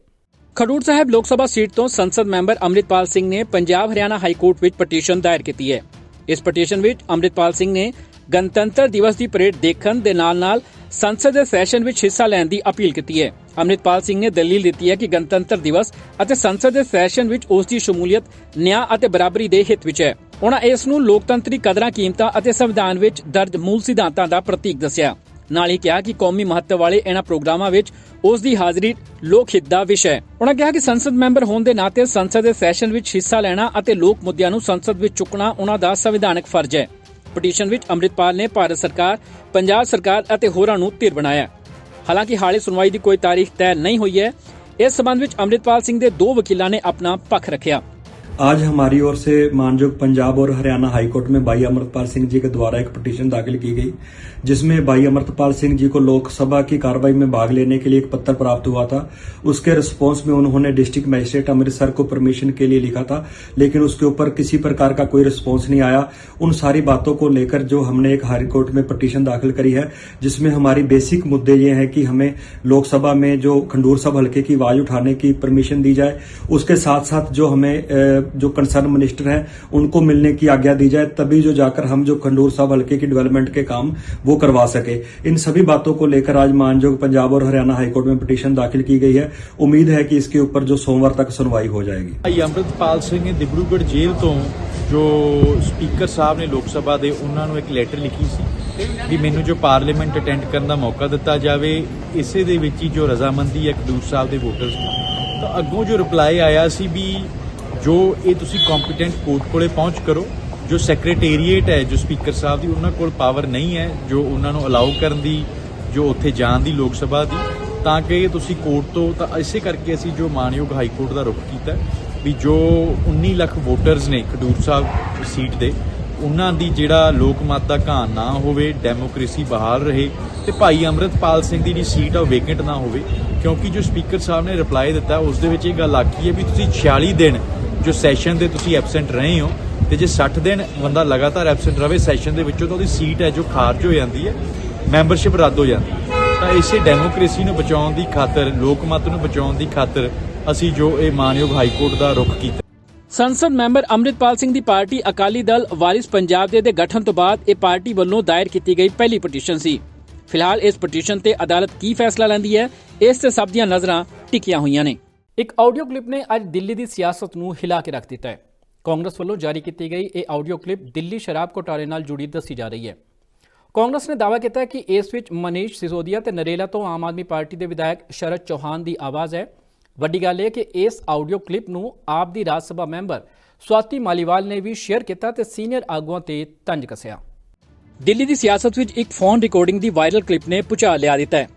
ਖਡੂਰ ਸਾਹਿਬ ਲੋਕ ਸਭਾ ਸੀਟ ਤੋਂ ਸੰਸਦ ਮੈਂਬਰ ਅੰਮ੍ਰਿਤਪਾਲ ਸਿੰਘ ਨੇ ਪੰਜਾਬ ਹਰਿਆਣਾ ਹਾਈ ਕੋਰਟ ਵਿੱਚ ਪਟੀਸ਼ਨ ਦਾਇਰ ਕੀਤੀ ਹੈ। ਇਸ ਪਟੀਸ਼ਨ ਵਿੱਚ ਅੰਮ੍ਰਿਤਪਾਲ ਸਿੰਘ ਨੇ ਗਣਤੰਤਰ ਦਿਵਸ ਦੀ ਪਰੇਡ ਦੇਖਣ ਦੇ ਨਾਲ ਸੰਸਦ ਦੇ ਸੈਸ਼ਨ ਵਿੱਚ ਹਿੱਸਾ ਲੈਣ ਦੀ ਅਪੀਲ ਕੀਤੀ ਹੈ। ਅੰਮ੍ਰਿਤਪਾਲ ਸਿੰਘ ਨੇ ਦਲੀਲ ਦਿੱਤੀ ਹੈ ਕਿ ਗਣਤੰਤਰ ਦਿਵਸ ਅਤੇ ਸੰਸਦ ਦੇ ਸੈਸ਼ਨ ਵਿੱਚ ਉਸ ਦੀ ਸ਼ਮੂਲੀਅਤ ਨਿਆਂ ਅਤੇ ਬਰਾਬਰੀ ਦੇ ਹਿੱਤ ਵਿੱਚ ਹੈ। ਉਹਨਾਂ ਇਸ ਨੂੰ ਲੋਕਤੰਤਰੀ ਕਦਰਾਂ ਕੀਮਤਾਂ ਅਤੇ ਸੰਵਿਧਾਨ ਵਿੱਚ ਦਰਜ ਮੂਲ ਸਿਧਾਂਤਾਂ ਦਾ ਪ੍ਰਤੀਕ ਦੱਸਿਆ। ਨਾਲ ਹੀ ਕਿਹਾ ਕਿ ਕੌਮੀ ਮਹੱਤਵ ਵਾਲੇ ਇਹਨਾਂ ਪ੍ਰੋਗਰਾਮਾਂ ਵਿੱਚ ਉਸ ਦੀ ਹਾਜ਼ਰੀ ਲੋਕ ਹਿੱਤ ਦਾ ਵਿਸ਼ਾ ਹੈ। ਉਹਨਾਂ ਕਿਹਾ ਕਿ ਸੰਸਦ ਮੈਂਬਰ ਹੋਣ ਦੇ ਨਾਤੇ ਸੰਸਦ ਦੇ ਸੈਸ਼ਨ ਵਿੱਚ ਹਿੱਸਾ ਲੈਣਾ ਅਤੇ ਲੋਕ ਮੁੱਦਿਆਂ ਨੂੰ ਸੰਸਦ ਵਿੱਚ ਚੁੱਕਣਾ ਉਹਨਾਂ ਦਾ ਸੰਵਿਧਾਨਕ ਫਰਜ਼ ਹੈ। ਪਟੀਸ਼ਨ ਵਿੱਚ ਅੰਮ੍ਰਿਤਪਾਲ ਨੇ ਭਾਰਤ ਸਰਕਾਰ, ਪੰਜਾਬ ਸਰਕਾਰ ਅਤੇ ਹੋਰਾਂ ਨੂੰ ਧਿਰ ਬਣਾਇਆ। ਹਾਲਾਂਕਿ ਹਾਲੇ ਸੁਣਵਾਈ ਦੀ ਕੋਈ ਤਾਰੀਖ ਤੈਅ नहीं हुई है। इस संबंध में अमृतपाल सिंह के 2 वकीलों ने अपना पक्ष रखा। आज हमारी ओर से मानयोग पंजाब और हरियाणा हाईकोर्ट में भाई अमृतपाल सिंह जी के द्वारा एक पिटीशन दाखिल की गई, जिसमें भाई अमृतपाल सिंह जी को लोकसभा की कार्रवाई में भाग लेने के लिए एक पत्र प्राप्त हुआ था। उसके रिस्पॉन्स में उन्होंने डिस्ट्रिक्ट मजिस्ट्रेट अमृतसर को परमिशन के लिए लिखा था, लेकिन उसके ऊपर किसी प्रकार का कोई रिस्पॉन्स नहीं आया। उन सारी बातों को लेकर जो हमने एक हाईकोर्ट में पिटीशन दाखिल करी है, जिसमें हमारी बेसिक मुद्दे ये हैं कि हमें लोकसभा में जो खंडूर साहब हल्के की आवाज उठाने की परमिशन दी जाए, उसके साथ साथ जो हमें जो कंसर्न मिनिस्टर हैं उनको मिलने की आज्ञा दी जाए, तभी जो जाकर हम जो खंडूर साहब हल्के की डेवलपमेंट के काम वो करवा सके। इन सभी बातों को लेकर आज मानयोग पंजाब और हरियाणा हाईकोर्ट में पिटीशन दाखिल की गई है। उम्मीद है कि इसके ऊपर जो सोमवार तक सुनवाई हो जाएगी। भाई अमृतपाल सिंह ने डिब्रूगढ़ जेल तो जो स्पीकर साहब ने लोक सभा ਦੇ ਉਹਨਾਂ ਨੂੰ ਇੱਕ ਲੈਟਰ ਲਿਖੀ ਸੀ ਵੀ ਮੈਨੂੰ ਜੋ ਪਾਰਲੀਮੈਂਟ ਅਟੈਂਡ ਕਰਨ ਦਾ ਮੌਕਾ ਦਿੱਤਾ ਜਾਵੇ, ਇਸੇ ਦੇ ਵਿੱਚ ਹੀ ਜੋ ਰਜ਼ਾਮੰਦੀ ਹੈ ਖਡੂਰ ਸਾਹਿਬ ਦੇ ਵੋਟਰਸ ਦੀ। ਤਾਂ ਅੱਗੋਂ ਜੋ ਰਿਪਲਾਈ ਆਇਆ ਸੀ ਵੀ ਜੋ ਇਹ ਤੁਸੀਂ ਕੰਪੀਟੈਂਟ ਕੋਰਟ ਕੋਲੇ ਪਹੁੰਚ ਕਰੋ, ਜੋ ਸੈਕਟਰੀਏਟ ਹੈ ਜੋ ਸਪੀਕਰ ਸਾਹਿਬ ਦੀ ਉਹਨਾਂ ਕੋਲ ਪਾਵਰ ਨਹੀਂ ਹੈ ਜੋ ਉਹਨਾਂ ਨੂੰ ਅਲਾਉ ਕਰਨ ਦੀ, ਜੋ ਉੱਥੇ ਜਾਣ ਦੀ ਲੋਕ ਸਭਾ ਦੀ, ਤਾਂ ਕਿ ਤੁਸੀਂ ਕੋਰਟ ਤੋਂ। ਤਾਂ ਇਸੇ ਕਰਕੇ ਅਸੀਂ ਜੋ ਮਾਨਯੋਗ ਹਾਈ ਕੋਰਟ ਦਾ ਰੁਖ ਕੀਤਾ ਵੀ ਜੋ 19 ਲੱਖ ਵੋਟਰਸ ਨੇ ਖਡੂਰ ਸਾਹਿਬ ਸੀਟ ਦੇ, ਉਹਨਾਂ ਦੀ ਜਿਹੜਾ ਲੋਕ ਮਤ ਦਾ ਘਾਣ ਨਾ ਹੋਵੇ, ਡੈਮੋਕ੍ਰੇਸੀ ਬਹਾਲ ਰਹੇ ਤੇ ਭਾਈ ਅਮਰਿਤਪਾਲ ਸਿੰਘ ਦੀ ਜਿਹੜੀ ਸੀਟ ਆ ਉਹ ਵੇਕੈਂਟ ਨਾ ਹੋਵੇ। ਕਿਉਂਕਿ ਜੋ ਸਪੀਕਰ ਸਾਹਿਬ ਨੇ ਰਿਪਲਾਈ ਦਿੱਤਾ ਉਸ ਦੇ ਵਿੱਚ ਇਹ ਗੱਲ ਆਖੀ ਹੈ ਵੀ ਤੁਸੀਂ 46 ਦਿਨ ਜੋ ਸੈਸ਼ਨ ਦੇ ਤੁਸੀਂ ਐਬਸੈਂਟ ਰਹੇ ਹੋ, ਤੇ ਜੇ 60 ਦਿਨ ਬੰਦਾ ਲਗਾਤਾਰ ਐਬਸੈਂਟ ਰਵੇ ਸੈਸ਼ਨ ਦੇ ਵਿੱਚੋਂ, ਤਾਂ ਉਹਦੀ ਸੀਟ ਹੈ ਜੋ ਖਾਰਜ ਹੋ ਜਾਂਦੀ ਹੈ, ਮੈਂਬਰਸ਼ਿਪ ਰੱਦ ਹੋ ਜਾਂਦੀ ਹੈ। ਤਾਂ ਇਸੇ ਡੈਮੋਕ੍ਰੇਸੀ ਨੂੰ ਬਚਾਉਣ ਦੀ ਖਾਤਰ, ਲੋਕ ਮਤ ਨੂੰ ਬਚਾਉਣ ਦੀ ਖਾਤਰ ਅਸੀਂ ਜੋ ਇਹ ਮਾਨਯੋਗ ਹਾਈ ਕੋਰਟ ਦਾ ਰੁਖ ਕੀਤਾ। ਸੰਸਦ ਮੈਂਬਰ ਅੰਮ੍ਰਿਤਪਾਲ ਸਿੰਘ ਦੀ ਪਾਰਟੀ ਅਕਾਲੀ ਦਲ ਵਾਰਿਸ ਪੰਜਾਬ ਦੇ ਗਠਨ ਤੋਂ ਬਾਅਦ ਇਹ ਪਾਰਟੀ ਵੱਲੋਂ ਦਾਇਰ ਕੀਤੀ ਗਈ ਪਹਿਲੀ ਪਟੀਸ਼ਨ ਸੀ। ਫਿਲਹਾਲ ਇਸ ਪਟੀਸ਼ਨ ਤੇ ਅਦਾਲਤ ਕੀ ਫੈਸਲਾ ਲੈਂਦੀ ਹੈ, ਇਸ ਤੇ ਸਭ ਦੀਆਂ ਨਜ਼ਰਾਂ ਟਿਕੀਆਂ ਹੋਈਆਂ ਨੇ। ਇੱਕ ਆਡੀਓ ਕਲਿੱਪ ਨੇ ਅੱਜ ਦਿੱਲੀ ਦੀ ਸਿਆਸਤ ਨੂੰ ਹਿਲਾ ਕੇ ਰੱਖ ਦਿੱਤਾ ਹੈ। ਕਾਂਗਰਸ ਵੱਲੋਂ ਜਾਰੀ ਕੀਤੀ ਗਈ ਇਹ ਆਡੀਓ ਕਲਿੱਪ ਦਿੱਲੀ ਸ਼ਰਾਬ ਘੁਟਾਲੇ ਨਾਲ ਜੁੜੀ ਦੱਸੀ ਜਾ ਰਹੀ ਹੈ। ਕਾਂਗਰਸ ਨੇ ਦਾਅਵਾ ਕੀਤਾ ਹੈ ਕਿ ਇਸ ਵਿੱਚ ਮਨੀਸ਼ ਸਿਸੋਦੀਆ ਤੇ ਨਰੇਲਾ ਤੋਂ ਆਮ ਆਦਮੀ ਪਾਰਟੀ ਦੇ ਵਿਧਾਇਕ ਸ਼ਰਦ ਚੌਹਾਨ ਦੀ ਆਵਾਜ਼ ਹੈ। ਵੱਡੀ ਗੱਲ ਇਹ ਕਿ ਇਸ ਆਡੀਓ ਕਲਿੱਪ ਨੂੰ ਆਪ ਦੀ ਰਾਜ ਸਭਾ ਮੈਂਬਰ ਸਵਾਤੀ ਮਾਲੀਵਾਲ ਨੇ ਵੀ ਸ਼ੇਅਰ ਕੀਤਾ ਤੇ ਸੀਨੀਅਰ ਆਗੂਆਂ ਤੇ ਤੰਜ ਕੱਸਿਆ। ਦਿੱਲੀ ਦੀ ਸਿਆਸਤ ਵਿੱਚ ਇੱਕ ਫੋਨ ਰਿਕਾਰਡਿੰਗ ਦੀ ਵਾਇਰਲ ਕਲਿੱਪ ਨੇ ਭੁਚਾਲ ਲਿਆ ਦਿੱਤਾ ਹੈ।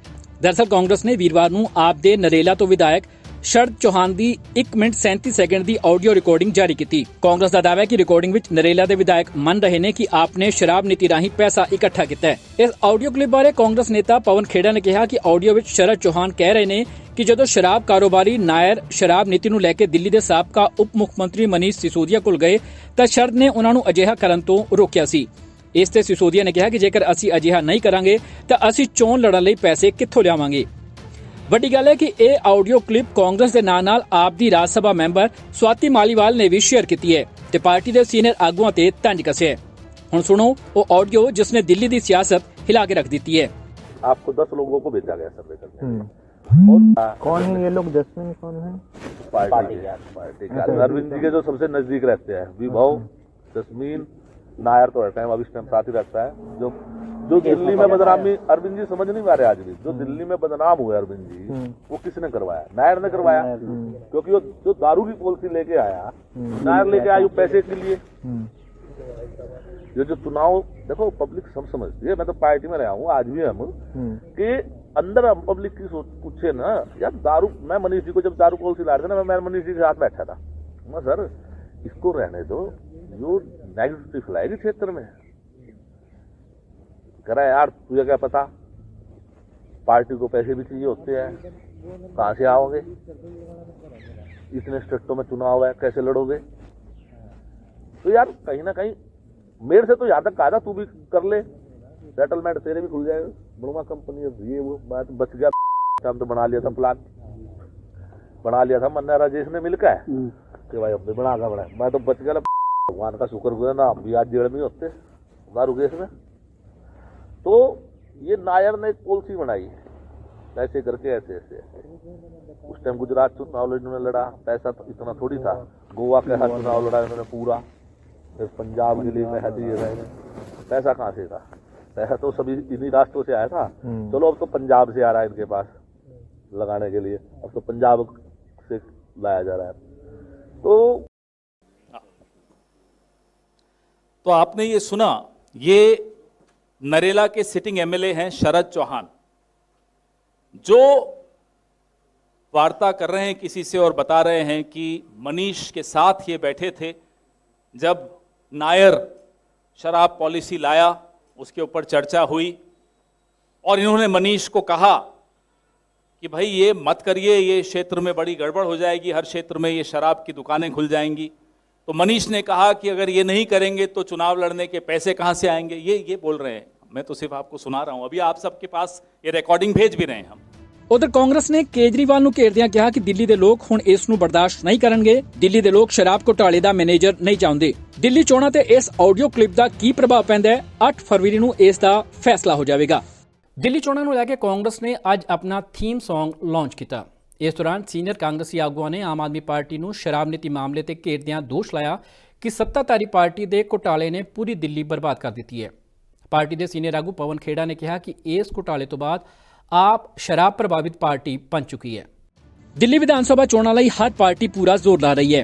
ਦਰਅਸਲ ਕਾਂਗਰਸ ਨੇ ਵੀਰਵਾਰ ਨੂੰ ਆਪ ਦੇ ਨਰੇਲਾ ਤੋਂ ਵਿਧਾਇਕ ਸ਼ਰਦ ਚੌਹਾਨ ਦੀ 1 ਮਿੰਟ 37 ਸੈਕਿੰਡ ਦੀ ਆਡੀਓ ਰਿਕਾਰਡਿੰਗ ਜਾਰੀ ਕੀਤੀ। ਕਾਂਗਰਸ ਦਾ ਦਾਅਵਾ ਹੈ ਕਿ ਰਿਕਾਰਡਿੰਗ ਵਿੱਚ ਨਰੇਲਾ ਦੇ ਵਿਧਾਇਕ ਮੰਨ ਰਹੇ ਨੇ ਕਿ ਆਪ ਨੇ ਸ਼ਰਾਬ ਨੀਤੀ ਰਾਹੀਂ ਪੈਸਾ ਇਕੱਠਾ ਕੀਤਾ ਹੈ। ਇਸ ਆਡੀਓ ਕਲਿੱਪ ਬਾਰੇ ਕਾਂਗਰਸ ਨੇਤਾ ਪਵਨ ਖੇੜਾ ਨੇ ਕਿਹਾ ਕਿ ਆਡੀਓ ਵਿੱਚ ਸ਼ਰਦ ਚੌਹਾਨ ਕਹਿ ਰਹੇ ਨੇ ਕਿ ਜਦੋਂ ਸ਼ਰਾਬ ਕਾਰੋਬਾਰੀ ਨਾਇਰ ਸ਼ਰਾਬ ਨੀਤੀ ਨੂੰ ਲੈ ਕੇ ਦਿੱਲੀ ਦੇ ਸਾਬਕਾ ਉਪ ਮੁੱਖ ਮੰਤਰੀ ਮਨੀਸ਼ ਸਿਸੋਦੀਆ ਕੋਲ ਗਏ ਤਾਂ ਸ਼ਰਦ ਨੇ ਉਹਨਾਂ ਨੂੰ ਅਜਿਹਾ ਕਰਨ ਤੋਂ ਰੋਕਿਆ ਸੀ। ਇਸ ਤੇ ਸਿਸੋਦੀਆ ਨੇ ਕਿਹਾ ਕਿ ਜੇਕਰ ਅਸੀਂ ਅਜਿਹਾ ਨਹੀਂ ਕਰਾਂਗੇ ਤਾਂ ਅਸੀਂ ਚੋਣ ਲੜਨ ਲਈ ਪੈਸੇ ਕਿੱਥੋਂ ਲਿਆਵਾਂਗੇ। ਵੱਡੀ ਗੱਲ ਹੈ ਕਿ ਇਹ ਆਡੀਓ ਕਲਿੱਪ ਕਾਂਗਰਸ ਦੇ ਨਾਲ ਆਪ ਦੀ ਰਾਜ ਸਭਾ ਮੈਂਬਰ ਸਵਾਤੀ ਮਾਲੀਵਾਲ ਨੇ ਵੀ ਸ਼ੇਅਰ ਕੀਤੀ ਹੈ ਤੇ ਪਾਰਟੀ ਦੇ ਸੀਨੀਅਰ ਆਗੂਆਂ ਤੇ ਤੰਜ ਕੱਸਿਆ। ਹੁਣ ਸੁਣੋ ਉਹ ਆਡੀਓ ਜਿਸ ਨੇ ਦਿੱਲੀ ਦੀ ਸਿਆਸਤ ਹਿਲਾ ਕੇ ਰੱਖ ਦਿੱਤੀ ਹੈ। आपको 10 लोगों को भेजा गया सर्वे करने। और कौन है ये लोग? 10 में कौन है? पार्टी के अरविंद जी के जो सबसे नजदीक रहते हैं, विभव, जस्मीन, नायर तो हर टाइम अभी साथ ही रहता है। जो दिल्ली में बदनामी अरविंद जी समझ नहीं पा रहे आज भी, जो दिल्ली में बदनाम हुए अरविंद जी, वो किसने करवाया? नायर ने करवाया, क्योंकि वो जो दारू की पॉलिसी लेके आया, नायर लेके आया पैसे के लिए। ये जो चुनाव देखो पब्लिक सब समझती है, मैं तो पार्टी में रहा हूँ आज भी हम कि अंदर हम पब्लिक की सोच पूछे ना यार, दारू मैं मनीष जी को जब दारू पॉलिसी ला रहे थे ना, मैं मनीष जी के साथ बैठा था, मैं सर इसको रहने दो, जो नेगेटिव फैलाएगी क्षेत्र में। कह रहा है यार तुझे क्या पता, पार्टी को पैसे भी चाहिए होते हैं, कहाँ से आओगे, इतने स्टेटों में चुनाव है, कैसे लड़ोगे? तो यार कहीं ना कहीं मेरे से तो यहाँ तक कहा था तू भी कर ले, सेटलमेंट तेरे भी खुल जाएगा, बड़ुआ कंपनी है ये वो बात बच गया। हम तो बना लिया था प्लान, बना लिया था मन्ना राजेश ने मिलकर कि भाई अब बना मैं तो बच गया। भगवान का शुक्र हुआ ना, हम भी आज जेल में होते दारू केस में। तो ये नायर ने एक पॉलिसी बनाई, ऐसे करके ऐसे ऐसे उस टाइम गुजरात चुनाव में लड़ा, पैसा तो इतना थोड़ी था। गोवा के हर चुनाव लड़ा उन्होंने पूरा, फिर पंजाब के लिए पैसा चाहिए था। पैसा कहाँ से था? पैसा तो सभी इन्हीं राष्ट्रों से आया था। चलो अब तो पंजाब से आ रहा है इनके पास लगाने के लिए, अब तो पंजाब से लाया जा रहा है। तो आपने ये सुना, ये नरेला के सिटिंग एमएलए हैं शरद चौहान, जो वार्ता कर रहे हैं किसी से और बता रहे हैं कि मनीष के साथ ये बैठे थे जब नायर शराब पॉलिसी लाया, उसके ऊपर चर्चा हुई और इन्होंने मनीष को कहा कि भाई ये मत करिए, ये क्षेत्र में बड़ी गड़बड़ हो जाएगी, हर क्षेत्र में ये शराब की दुकानें खुल जाएंगी। तो मनीष ने कहा कि अगर ये नहीं करेंगे तो चुनाव लड़ने के पैसे कहाँ से आएंगे। ये बोल रहे हैं, मैं तो सिर्फ आपको सुना रहा हूं, अभी आप सबके पास ये रिकॉर्डिंग भेज भी रहे हैं हम। ਉਧਰ ਕਾਂਗਰਸ ਨੇ ਕੇਜਰੀਵਾਲ ਨੂੰ ਘੇਰਦਿਆਂ ਕਿਹਾ ਕਿ ਦਿੱਲੀ ਦੇ ਲੋਕ ਹੁਣ ਇਸ ਨੂੰ ਬਰਦਾਸ਼ਤ ਨਹੀਂ ਕਰਨਗੇ। ਦਿੱਲੀ ਦੇ ਲੋਕ ਸ਼ਰਾਬ ਘੁਟਾਲੇ ਦਾ ਮੈਨੇਜਰ ਨਹੀਂ ਚਾਹੁੰਦੇ। ਦਿੱਲੀ ਚੋਣਾਂ ਤੇ ਇਸ ਆਡੀਓ ਕਲਿੱਪ ਦਾ ਕੀ ਪ੍ਰਭਾਵ ਪੈਂਦਾ ਹੈ, 8 ਫਰਵਰੀ ਨੂੰ ਇਸ ਦਾ ਫੈਸਲਾ ਹੋ ਜਾਵੇਗਾ। ਦਿੱਲੀ ਚੋਣਾਂ ਨੂੰ ਲੈ ਕੇ ਕਾਂਗਰਸ ਨੇ ਅੱਜ ਆਪਣਾ ਥੀਮ ਸੌਂਗ ਲਾਂਚ ਕੀਤਾ। ਇਸ ਦੌਰਾਨ ਸੀਨੀਅਰ ਕਾਂਗਰਸੀ ਆਗੂਆਂ ਨੇ ਆਮ ਆਦਮੀ ਪਾਰਟੀ ਨੂੰ ਸ਼ਰਾਬ ਨੀਤੀ ਮਾਮਲੇ ਤੇ ਘੇਰਦਿਆਂ ਦੋਸ਼ ਲਾਇਆ ਕਿ ਸੱਤਾਧਾਰੀ ਪਾਰਟੀ ਦੇ ਘੁਟਾਲੇ ਨੇ ਪੂਰੀ ਦਿੱਲੀ ਬਰਬਾਦ ਕਰ ਦਿੱਤੀ ਹੈ। पार्टी के सीनियर आगू पवन खेड़ा ने कहा कि इस घोटाले तो बाद आप शराब प्रभावित पार्टी बन चुकी है। दिल्ली विधानसभा चोणां लई हर पार्टी पूरा जोर ला रही है।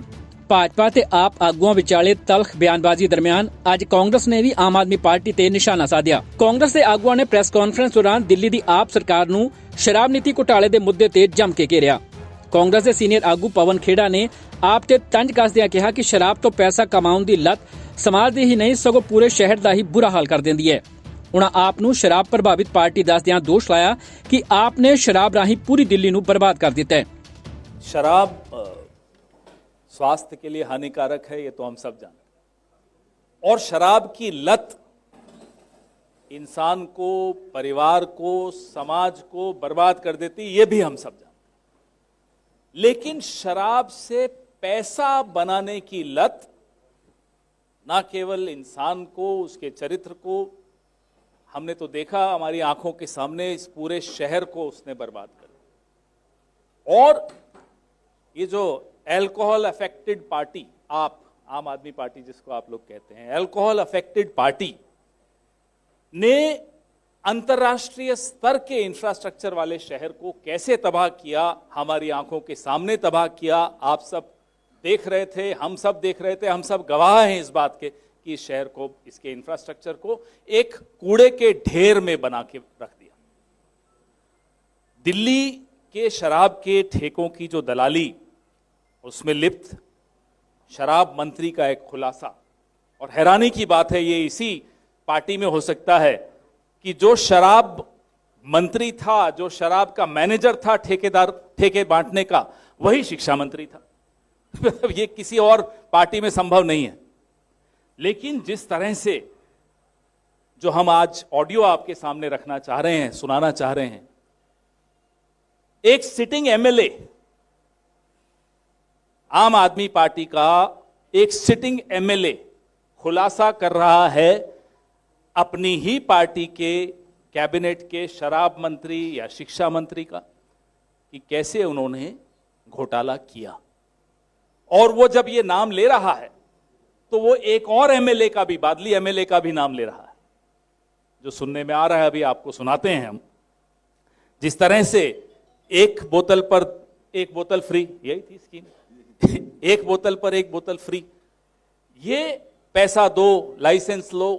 भाजपा ते आप आगूआं विचाले तलख बयानबाजी दरमियान अज कांग्रेस ने भी आम आदमी पार्टी ते निशाना साधिया। कांग्रेस के आगूआं ने प्रेस कॉन्फ्रेंस दौरान दिल्ली की आप सरकार नूं शराब नीति घोटाले के मुद्दे ते जम के घेरिया। कांग्रेस के सीनियर आगू पवन खेड़ा ने आप ते तंज कसदिआं कहा कि शराब तो पैसा कमाउण दी लत समाज ਦੀ ਹੀ ਨਹੀਂ ਸਗੋਂ ਪੂਰੇ ਸ਼ਹਿਰ ਦਾ ਹੀ ਬੁਰਾ ਹਾਲ ਕਰ ਦਿੰਦੀ ਹੈ। ਉਹਨਾਂ ਆਪ ਨੂੰ ਸ਼ਰਾਬ ਪ੍ਰਭਾਵਿਤ ਪਾਰਟੀ ਦੱਸਦਿਆਂ ਦੋਸ਼ ਲਾਇਆ ਕਿ ਆਪ ਨੇ ਸ਼ਰਾਬ ਰਾਹੀਂ ਪੂਰੀ ਦਿੱਲੀ ਨੂੰ ਬਰਬਾਦ ਕਰ ਦਿੱਤਾ है। शराब स्वास्थ्य के लिए हानिकारक है, ये तो हम सब जानते हैं, और शराब की लत इंसान को, परिवार को, समाज को बर्बाद कर देती, ये भी हम सब जानते हैं। लेकिन शराब से पैसा बनाने की लत ना केवल इंसान को, उसके चरित्र को, हमने तो देखा हमारी आंखों के सामने, इस पूरे शहर को उसने बर्बाद कर दिया। और ये जो अल्कोहल अफेक्टेड पार्टी, आप आम आदमी पार्टी जिसको आप लोग कहते हैं, अल्कोहल अफेक्टेड पार्टी ने अंतर्राष्ट्रीय स्तर के इंफ्रास्ट्रक्चर वाले शहर को कैसे तबाह किया, हमारी आंखों के सामने तबाह किया। आप सब देख रहे थे, हम सब देख रहे थे, हम सब गवाह हैं इस बात के कि इस शहर को, इसके इंफ्रास्ट्रक्चर को एक कूड़े के ढेर में बना के रख दिया। दिल्ली के शराब के ठेकों की जो दलाली, उसमें लिप्त शराब मंत्री का एक खुलासा, और हैरानी की बात है ये इसी पार्टी में हो सकता है कि जो शराब मंत्री था, जो शराब का मैनेजर था ठेके बांटने का, वही शिक्षा मंत्री था। ये किसी और पार्टी में संभव नहीं है। लेकिन जिस तरह से जो हम आज ऑडियो आपके सामने रखना चाह रहे हैं, सुनाना चाह रहे हैं, एक सिटिंग एमएलए, आम आदमी पार्टी का एक सिटिंग एमएलए खुलासा कर रहा है अपनी ही पार्टी के कैबिनेट के शराब मंत्री या शिक्षा मंत्री का, कि कैसे उन्होंने घोटाला किया। और वो जब ये नाम ले रहा है तो वो एक और एमएलए का भी, बादली एमएलए का भी नाम ले रहा है, जो सुनने में आ रहा है, अभी आपको सुनाते हैं हम। जिस तरह से एक बोतल पर एक बोतल फ्री, यही थी स्कीम, एक बोतल पर एक बोतल फ्री, ये पैसा दो, लाइसेंस लो,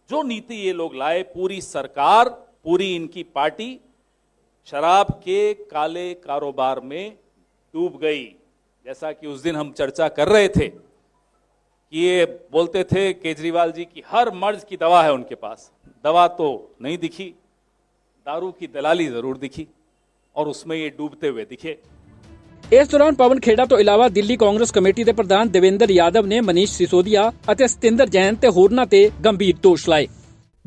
जो नीति ये लोग लाए, पूरी सरकार, पूरी इनकी पार्टी शराब के काले कारोबार में डूब गई। जैसा कि उस दिन हम चर्चा कर रहे थे कि ये बोलते थे केजरीवाल जी की हर मर्ज की दवा है उनके पास, दवा तो नहीं दिखी, दारू की दलाली जरूर दिखी, और उसमें ये डूबते हुए दिखे। इस दौरान पवन खेड़ा तो इलावा दिल्ली कांग्रेस कमेटी के प्रधान देवेंद्र यादव ने मनीष सिसोदिया और सतिंदर जैन ते होरनां ते गंभीर दोष लाए।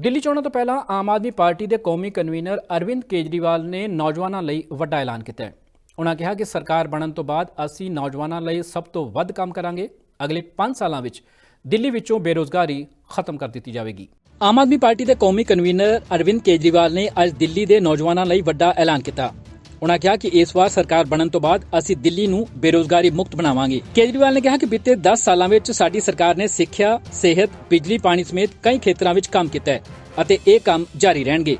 ਦਿੱਲੀ ਚੋਣਾਂ ਤੋਂ ਪਹਿਲਾਂ ਆਮ ਆਦਮੀ ਪਾਰਟੀ ਦੇ ਕੌਮੀ ਕਨਵੀਨਰ ਅਰਵਿੰਦ ਕੇਜਰੀਵਾਲ ਨੇ ਨੌਜਵਾਨਾਂ ਲਈ ਵੱਡਾ ਐਲਾਨ ਕੀਤਾ ਹੈ। ਉਹਨਾਂ ਕਿਹਾ ਕਿ ਸਰਕਾਰ ਬਣਨ ਤੋਂ ਬਾਅਦ ਅਸੀਂ ਨੌਜਵਾਨਾਂ ਲਈ ਸਭ ਤੋਂ ਵੱਧ ਕੰਮ ਕਰਾਂਗੇ। ਅਗਲੇ 5 ਸਾਲਾਂ ਵਿੱਚ ਦਿੱਲੀ ਵਿੱਚੋਂ ਬੇਰੁਜ਼ਗਾਰੀ ਖਤਮ ਕਰ ਦਿੱਤੀ ਜਾਵੇਗੀ। ਆਮ ਆਦਮੀ ਪਾਰਟੀ ਦੇ ਕੌਮੀ ਕਨਵੀਨਰ ਅਰਵਿੰਦ ਕੇਜਰੀਵਾਲ ਨੇ ਅੱਜ ਦਿੱਲੀ ਦੇ ਨੌਜਵਾਨਾਂ ਲਈ ਵੱਡਾ ਐਲਾਨ ਕੀਤਾ। ਉਹਨਾਂ ਕਿਹਾ ਕਿ ਇਸ ਵਾਰ ਸਰਕਾਰ ਬਣਨ ਤੋਂ ਬਾਅਦ ਅਸੀਂ ਦਿੱਲੀ ਨੂੰ ਬੇਰੁਜ਼ਗਾਰੀ ਮੁਕਤ ਬਣਾਵਾਂਗੇ। ਕੇਜਰੀਵਾਲ ਨੇ ਕਿਹਾ ਕਿ ਬੀਤੇ 10 ਸਾਲਾਂ ਵਿੱਚ ਸਾਡੀ ਸਰਕਾਰ ਨੇ ਸਿੱਖਿਆ, ਸਿਹਤ, ਬਿਜਲੀ, ਪਾਣੀ ਸਮੇਤ ਕਈ ਖੇਤਰਾਂ ਵਿੱਚ ਕੰਮ ਕੀਤਾ ਹੈ ਅਤੇ ਇਹ ਕੰਮ ਜਾਰੀ ਰਹਿਣਗੇ।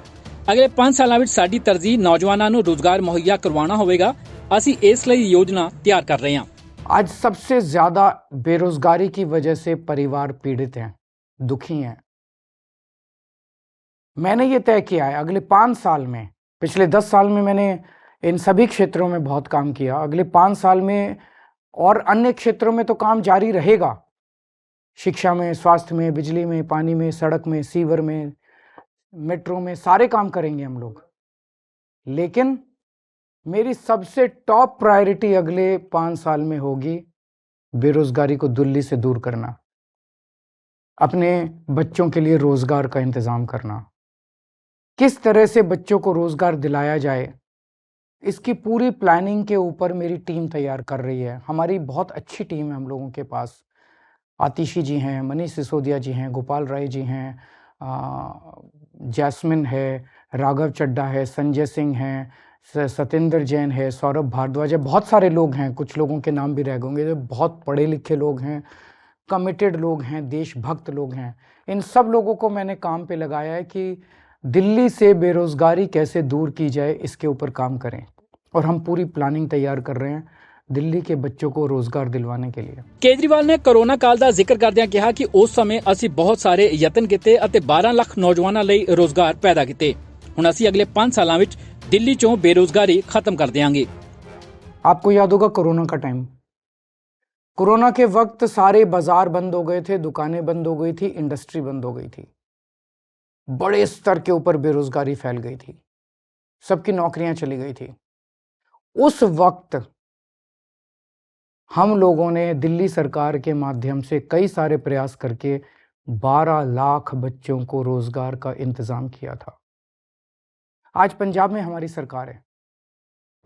ਅਗਲੇ 5 ਸਾਲਾਂ ਵਿੱਚ ਸਾਡੀ ਤਰਜੀਹ ਨੌਜਵਾਨਾਂ ਨੂੰ ਰੋਜ਼ਗਾਰ ਮੁਹੱਈਆ ਕਰਵਾਉਣਾ ਹੋਵੇਗਾ। ਅਸੀਂ ਇਸ ਲਈ योजना तैयार कर रहे हैं। आज सबसे ज्यादा बेरोजगारी की वजह से परिवार पीड़ित हैं, दुखी हैं। मैंने ये तय किया है अगले 5 साल में, पिछले 10 साल में मैंने इन सभी क्षेत्रों में बहुत काम किया, अगले 5 साल में और अन्य क्षेत्रों में तो काम जारी रहेगा, शिक्षा में, स्वास्थ्य में, बिजली में, पानी में, सड़क में, सीवर में, मेट्रो में, सारे काम करेंगे हम लोग। लेकिन मेरी सबसे टॉप प्रायोरिटी अगले 5 साल में होगी बेरोजगारी को दिल्ली से दूर करना, अपने बच्चों के लिए रोजगार का इंतजाम करना। किस तरह से बच्चों को रोजगार दिलाया जाए, इसकी पूरी प्लानिंग के ऊपर मेरी टीम तैयार कर रही है। हमारी बहुत अच्छी टीम है हम लोगों के पास। आतिशी जी हैं, मनीष सिसोदिया जी हैं, गोपाल राय जी हैं, जैस्मिन है, राघव चड्ढा है, संजय सिंह हैं, सत्येंद्र जैन है, सौरभ भारद्वाज है, बहुत सारे लोग हैं। कुछ लोगों के नाम भी रह गए जो बहुत पढ़े लिखे लोग हैं, कमिटेड लोग हैं, देशभक्त लोग हैं। इन सब लोगों को मैंने काम पे लगाया है कि दिल्ली से बेरोजगारी कैसे दूर की जाए, इसके ऊपर काम करें और हम पूरी प्लानिंग तैयार कर रहे हैं दिल्ली के बच्चों को रोजगार दिलवाने के लिए। ਕੇਜਰੀਵਾਲ ਨੇ ਕੋਰੋਨਾ ਕਾਲ ਦਾ ਜ਼ਿਕਰ ਕਰਦਿਆਂ ਕਿਹਾ ਕਿ ਉਸ ਸਮੇਂ ਅਸੀਂ ਬਹੁਤ ਸਾਰੇ ਯਤਨ ਕੀਤੇ ਅਤੇ 12 ਲੱਖ ਨੌਜਵਾਨਾਂ ਲਈ ਰੋਜ਼ਗਾਰ ਪੈਦਾ ਕੀਤੇ। ਹੁਣ ਅਸੀਂ ਅਗਲੇ 5 ਸਾਲਾਂ ਵਿੱਚ दिल्ली चों बेरोजगारी खत्म कर देंगे। आपको याद होगा कोरोना का टाइम, कोरोना के वक्त सारे बाजार बंद हो गए थे, दुकानें बंद हो गई थी, इंडस्ट्री बंद हो गई थी, बड़े स्तर के ऊपर बेरोजगारी फैल गई थी, सबकी नौकरियां चली गई थी। उस वक्त हम लोगों ने दिल्ली सरकार के माध्यम से कई सारे प्रयास करके 12 लाख बच्चों को रोजगार का इंतजाम किया था। आज पंजाब में हमारी सरकार है।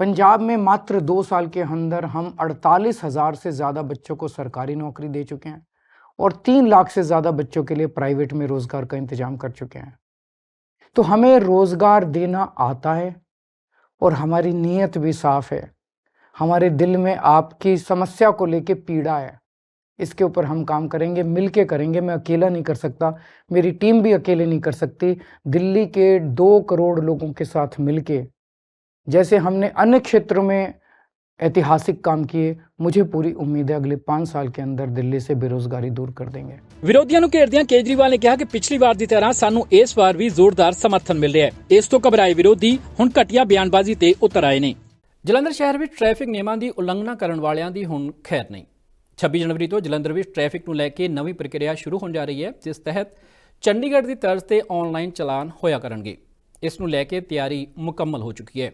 पंजाब में मात्र 2 साल के अंदर हम 48,000 से ज़्यादा बच्चों को सरकारी नौकरी दे चुके हैं और 3 लाख से ज़्यादा बच्चों के लिए प्राइवेट में रोज़गार का इंतजाम कर चुके हैं। तो हमें रोज़गार देना आता है और हमारी नीयत भी साफ है। हमारे दिल में आपकी समस्या को लेके पीड़ा है, इसके ऊपर हम काम करेंगे, मिलके करेंगे। मैं अकेला नहीं कर सकता, मेरी टीम भी अकेले नहीं कर सकती। दिल्ली के 2 करोड़ लोगों के साथ मिलके जैसे हमने अन्य क्षेत्रों में ऐतिहासिक काम किए, मुझे पूरी उम्मीद है अगले 5 साल के अंदर दिल्ली से बेरोजगारी दूर कर देंगे। ਵਿਰੋਧੀਆਂ ਨੂੰ ਘੇਰਦਿਆਂ ਕੇਜਰੀਵਾਲ ਨੇ ਕਿਹਾ ਕਿ ਪਿਛਲੀ ਵਾਰ ਦੀ ਤਰ੍ਹਾਂ ਸਾਨੂੰ ਇਸ ਵਾਰ ਵੀ ਜ਼ੋਰਦਾਰ ਸਮਰਥਨ ਮਿਲ ਰਿਹਾ ਹੈ। ਇਸ ਤੋਂ ਘਬਰਾਏ ਵਿਰੋਧੀ ਹੁਣ ਘਟੀਆ ਬਿਆਨਬਾਜ਼ੀ ਤੇ ਉਤਰ ਆਏ ਨੇ। ਜਲੰਧਰ ਸ਼ਹਿਰ ਵਿੱਚ ਟ੍ਰੈਫਿਕ ਨਿਯਮਾਂ ਦੀ ਉਲੰਘਣਾ ਕਰਨ ਵਾਲਿਆਂ ਦੀ ਹੁਣ ਖੈਰ ਨਹੀਂ। 26 ਜਨਵਰੀ ਤੋਂ ਜਲੰਧਰ ਵਿੱਚ ਟ੍ਰੈਫਿਕ ਨੂੰ ਲੈ ਕੇ ਨਵੀਂ ਪ੍ਰਕਿਰਿਆ ਸ਼ੁਰੂ ਹੋਣ ਜਾ ਰਹੀ ਹੈ, ਜਿਸ ਤਹਿਤ ਚੰਡੀਗੜ੍ਹ ਦੀ ਤਰਜ਼ ਤੇ ਆਨਲਾਈਨ ਚਲਾਨ ਹੋਇਆ ਕਰਨਗੇ। ਇਸ ਨੂੰ ਲੈ ਕੇ ਤਿਆਰੀ ਮੁਕੰਮਲ ਹੋ ਚੁੱਕੀ ਹੈ।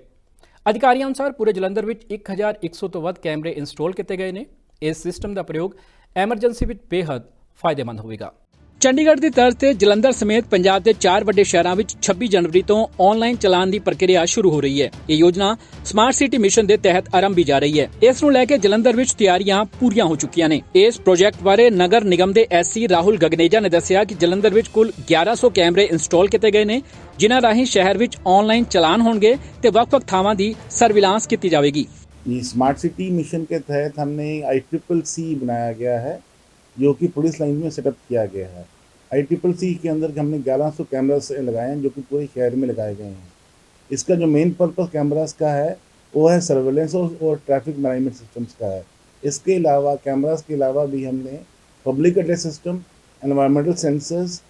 ਅਧਿਕਾਰੀਆਂ ਅਨੁਸਾਰ ਪੂਰੇ ਜਲੰਧਰ ਵਿੱਚ 1100 ਤੋਂ ਵੱਧ ਕੈਮਰੇ ਇੰਸਟਾਲ ਕੀਤੇ ਗਏ ਨੇ। ਇਸ ਸਿਸਟਮ ਦਾ ਪ੍ਰਯੋਗ ਐਮਰਜੈਂਸੀ ਵਿੱਚ ਬੇहद ਫਾਇਦੇਮੰਦ ਹੋਵੇਗਾ। ਚੰਡੀਗੜ੍ਹ ਦੀ ਤਰਜ਼ ਤੇ ਜਲੰਧਰ ਸਮੇਤ ਪੰਜਾਬ ਦੇ 4 ਵੱਡੇ ਸ਼ਹਿਰਾਂ ਵਿੱਚ 26 ਜਨਵਰੀ ਤੋਂ ਆਨਲਾਈਨ ਚਲਾਨ ਦੀ ਪ੍ਰਕਿਰਿਆ ਸ਼ੁਰੂ ਹੋ ਰਹੀ ਹੈ। ਇਹ ਯੋਜਨਾ ਸਮਾਰਟ ਸਿਟੀ ਮਿਸ਼ਨ ਦੇ ਤਹਿਤ ਆਰੰਭੀ ਜਾ ਰਹੀ ਹੈ। ਇਸ ਨੂੰ ਲੈ ਕੇ ਜਲੰਧਰ ਵਿੱਚ ਤਿਆਰੀਆਂ ਪੂਰੀਆਂ ਹੋ ਚੁੱਕੀਆਂ ਨੇ। ਇਸ ਪ੍ਰੋਜੈਕਟ ਬਾਰੇ ਨਗਰ ਨਿਗਮ ਦੇ ਐਸਸੀ ਰਾਹੁਲ ਗਗਨੇਜਾ ਨੇ ਦੱਸਿਆ ਕਿ ਜਲੰਧਰ ਵਿੱਚ ਕੁੱਲ 1100 ਕੈਮਰੇ ਇੰਸਟਾਲ ਕੀਤੇ ਗਏ ਨੇ, ਜਿਨ੍ਹਾਂ ਰਾਹੀਂ ਸ਼ਹਿਰ ਵਿੱਚ ਆਨਲਾइन ਚਲਾਨ ਹੋਣਗੇ ਤੇ ਵੱਖ-ਵੱਖ ਥਾਵਾਂ ਦੀ ਸਰਵਿਲਾਂਸ ਕੀਤੀ ਜਾਵੇਗੀ। स्मार्ट सिटी मिशन के तहत हमने ICCC बनाया गया है, जो कि पुलिस लाइन में सेटअप किया गया है। ICCC के अंदर हमने 1100 कैमरास लगाए हैं, जो कि पूरे शहर में लगाए गए हैं। इसका जो मेन पर्पस कैमरास का है वो है सर्वेलेंस और ट्रैफिक मैनेजमेंट सिस्टम्स का है। इसके अलावा कैमरास के अलावा भी हमने public address system, environmental sensors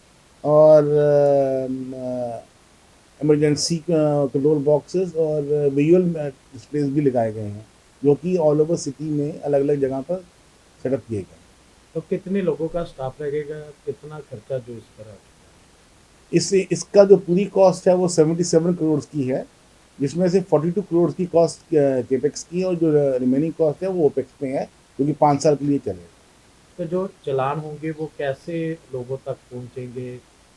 और इमरजेंसी कंट्रोल बॉक्सेस और विजुअल डिस्प्लेज भी लगाए गए हैं, जो कि ऑल ओवर सिटी में अलग अलग जगह पर सेटअप किए गए। तो कितने लोगों का स्टाफ लगेगा, कितना खर्चा जो इस पर इससे इसका जो पूरी कॉस्ट है वो 77 करोड़ की है, जिसमें से 42 करोड़ की कॉस्ट केपेक्स की है और जो रिमेनिंग कॉस्ट है वो ओपेक्स पे है, जो कि 5 साल के लिए चलेगा। तो जो चलान होंगे वो कैसे लोगों तक पहुंचेंगे,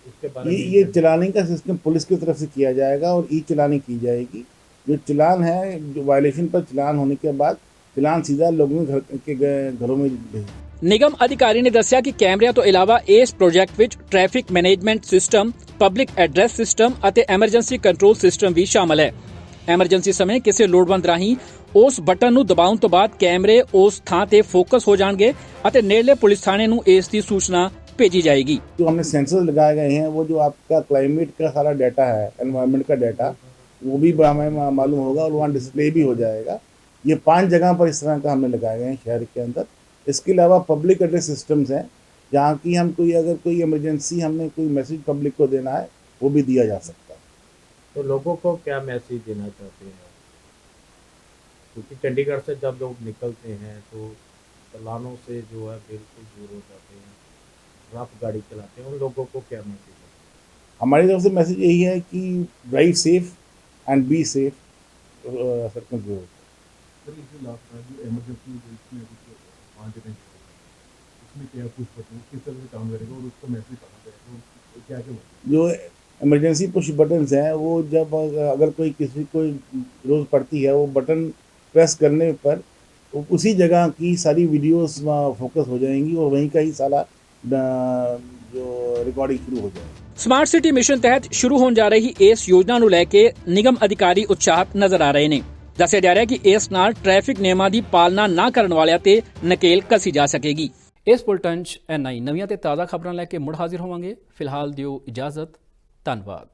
उसके बारे में ये चलानी का सिस्टम पुलिस की तरफ से किया जाएगा और ई चलानी की जाएगी। जो चलान है, जो वायलेशन पर चलान होने के बाद चलान सीधा लोगों के घरों में भेज। ਨਿਗਮ ਅਧਿਕਾਰੀ ਨੇ ਦੱਸਿਆ ਕਿ ਕੈਮਰਿਆਂ ਤੋਂ ਇਲਾਵਾ ਇਸ ਪ੍ਰੋਜੈਕਟ ਵਿੱਚ traffic management system, public address system ਅਤੇ ਐਮਰਜੈਂਸੀ ਕੰਟਰੋਲ ਸਿਸਟਮ ਵੀ ਸ਼ਾਮਲ ਹੈ। ਐਮਰਜੈਂਸੀ ਸਮੇਂ ਕਿਸੇ ਲੋੜਵੰਦ ਰਾਹੀਂ ਉਸ ਬਟਨ ਨੂੰ ਦਬਾਉਣ ਤੋਂ ਬਾਅਦ ਕੈਮਰੇ ਉਸ ਥਾਂ ਤੇ ਫੋਕਸ ਹੋ ਜਾਣਗੇ ਅਤੇ ਨੇੜਲੇ ਪੁਲਿਸ ਥਾਣੇ ਨੂੰ ਇਸ ਦੀ ਸੂਚਨਾ भेजी जाएगी। जो हमने सेंसर लगाए गए हैं, वो जो आपका क्लाइमेट का सारा डाटा है, एनवायरनमेंट का डाटा, वो भी हमें मालूम होगा और वहाँ डिस्प्ले भी हो जाएगा। ये 5 जगह पर इस तरह का हमने लगाए गए हैं शहर के अंदर। इसके अलावा पब्लिक एड्रेस सिस्टम्स हैं, जहाँ की हम अगर कोई इमरजेंसी हमने कोई मैसेज पब्लिक को देना है, वो भी दिया जा सकता है। तो लोगों को क्या मैसेज देना चाहते हैं? क्योंकि चंडीगढ़ से जब लोग निकलते हैं तो चालानों से जो है बिल्कुल दूर हो जाते हैं, रफ गाड़ी चलाते हैं, उन लोगों को क्या मैसेज है? हमारी तरफ से मैसेज यही है कि drive safe and be safe circle जो जो इमरजेंसी पुश बटन्स हैं, वो जब अगर कोई किसी को जरूरत पड़ती है, वो बटन प्रेस करने पर उसी जगह की सारी वीडियोस फोकस हो जाएंगी और वहीं का ही सारा जो रिकॉर्डिंग शुरू हो जाएगी। ਸਮਾਰਟ ਸਿਟੀ ਮਿਸ਼ਨ ਤਹਿਤ ਸ਼ੁਰੂ ਹੋਣ ਜਾ ਰਹੀ ਇਸ ਯੋਜਨਾ ਨੂੰ ਲੈ ਕੇ ਨਿਗਮ ਅਧਿਕਾਰੀ ਉਤਸ਼ਾਹਿਤ ਨਜ਼ਰ ਆ ਰਹੇ ਨੇ। ਦੱਸਿਆ ਜਾ ਰਿਹਾ ਕਿ ਇਸ ਨਾਲ ਟ੍ਰੈਫਿਕ ਨਿਯਮਾਂ ਦੀ ਪਾਲਣਾ ਨਾ ਕਰਨ ਵਾਲਿਆਂ ਤੇ ਨਕੇਲ ਕੱਸੀ ਜਾ ਸਕੇਗੀ। ਇਸ ਬੁਲਟਨ 'ਚ NI ਨਵੀਆਂ ਤੇ ਤਾਜ਼ਾ ਖਬਰਾਂ ਲੈ ਕੇ ਮੁੜ ਹਾਜ਼ਰ ਹੋਵਾਂਗੇ। ਫਿਲਹਾਲ ਦਿਓ ਇਜਾਜ਼ਤ। ਧੰਨਵਾਦ।